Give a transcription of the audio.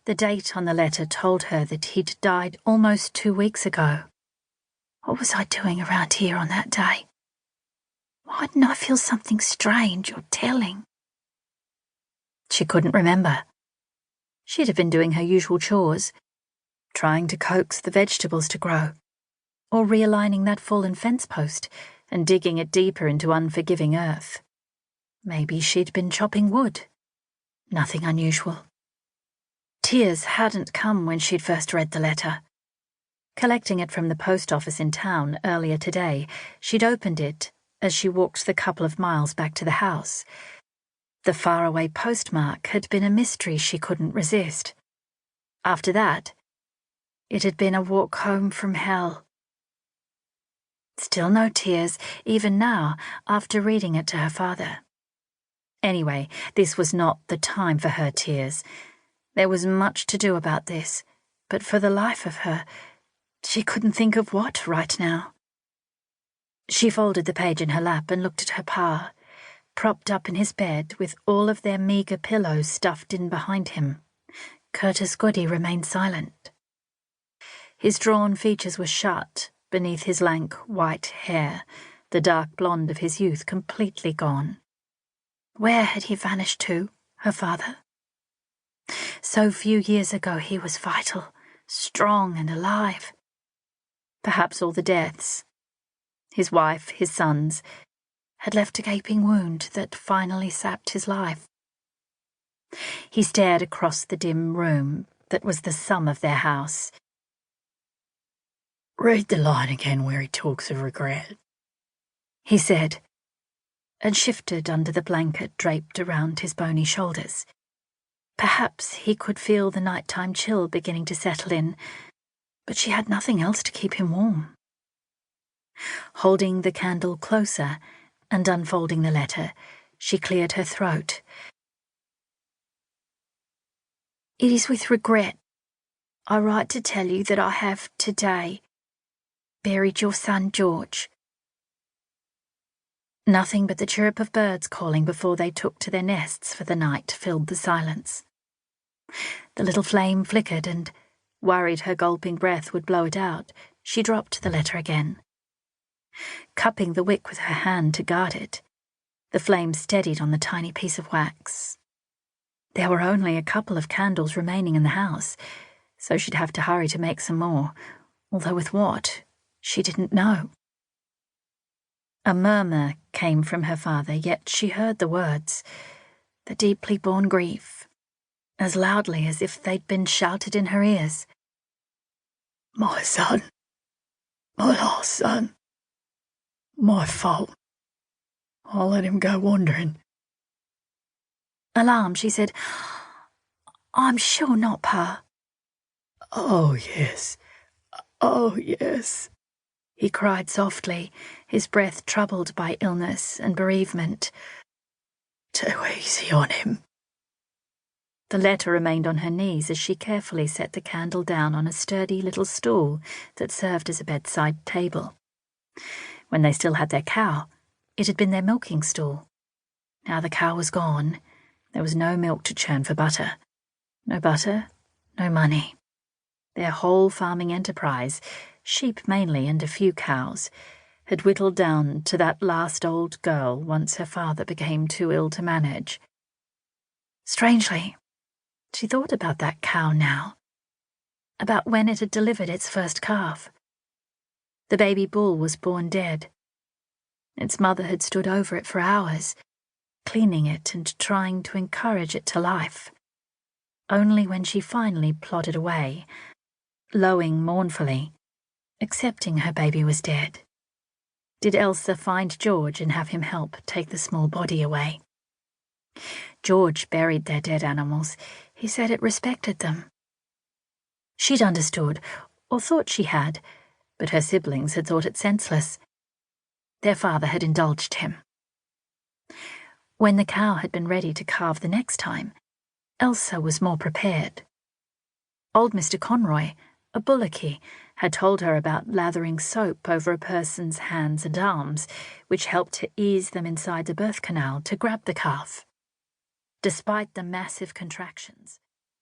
The date on the letter told her that he'd died almost 2 weeks ago. What was I doing around here on that day? Why didn't I feel something strange or telling? She couldn't remember. She'd have been doing her usual chores, trying to coax the vegetables to grow, or realigning that fallen fence post and digging it deeper into unforgiving earth. Maybe she'd been chopping wood. Nothing unusual. Tears hadn't come when she'd first read the letter. Collecting it from the post office in town earlier today, she'd opened it as she walked the couple of miles back to the house. The faraway postmark had been a mystery she couldn't resist. After that, it had been a walk home from hell. Still no tears, even now, after reading it to her father. Anyway, this was not the time for her tears. There was much to do about this, but for the life of her, she couldn't think of what right now. She folded the page in her lap and looked at her pa, propped up in his bed with all of their meagre pillows stuffed in behind him. Elsa Goody remained silent. His drawn features were shut beneath his lank white hair, the dark blonde of his youth completely gone. Where had he vanished to, her father? So few years ago he was vital, strong and alive. Perhaps all the deaths, his wife, his sons, had left a gaping wound that finally sapped his life. He stared across the dim room that was the sum of their house. "Read the line again where he talks of regret," he said, and shifted under the blanket draped around his bony shoulders. Perhaps he could feel the nighttime chill beginning to settle in, but she had nothing else to keep him warm. Holding the candle closer and unfolding the letter, she cleared her throat. "It is with regret I write to tell you that I have, today, buried your son George." Nothing but the chirp of birds calling before they took to their nests for the night filled the silence. The little flame flickered and, worried her gulping breath would blow it out, she dropped the letter again. Cupping the wick with her hand to guard it, the flame steadied on the tiny piece of wax. There were only a couple of candles remaining in the house, so she'd have to hurry to make some more, although with what, she didn't know. A murmur came from her father, yet she heard the words, the deeply born grief, as loudly as if they'd been shouted in her ears. "My son, my last son, my fault. I let him go wandering." Alarmed, she said, "I'm sure not, Pa." "Oh, yes. Oh, yes," he cried softly, his breath troubled by illness and bereavement. "Too easy on him." The letter remained on her knees as she carefully set the candle down on a sturdy little stool that served as a bedside table. When they still had their cow, it had been their milking stool. Now the cow was gone. There was no milk to churn for butter. No butter, no money. Their whole farming enterprise, sheep mainly and a few cows, had whittled down to that last old girl once her father became too ill to manage. Strangely, she thought about that cow now, about when it had delivered its first calf. The baby bull was born dead. Its mother had stood over it for hours, cleaning it and trying to encourage it to life. Only when she finally plodded away, lowing mournfully, accepting her baby was dead, did Elsa find George and have him help take the small body away. George buried their dead animals. He said it respected them. She'd understood, or thought she had, but her siblings had thought it senseless. Their father had indulged him. When the cow had been ready to calve the next time, Elsa was more prepared. Old Mr. Conroy, a bullocky, had told her about lathering soap over a person's hands and arms, which helped to ease them inside the birth canal to grab the calf. Despite the massive contractions,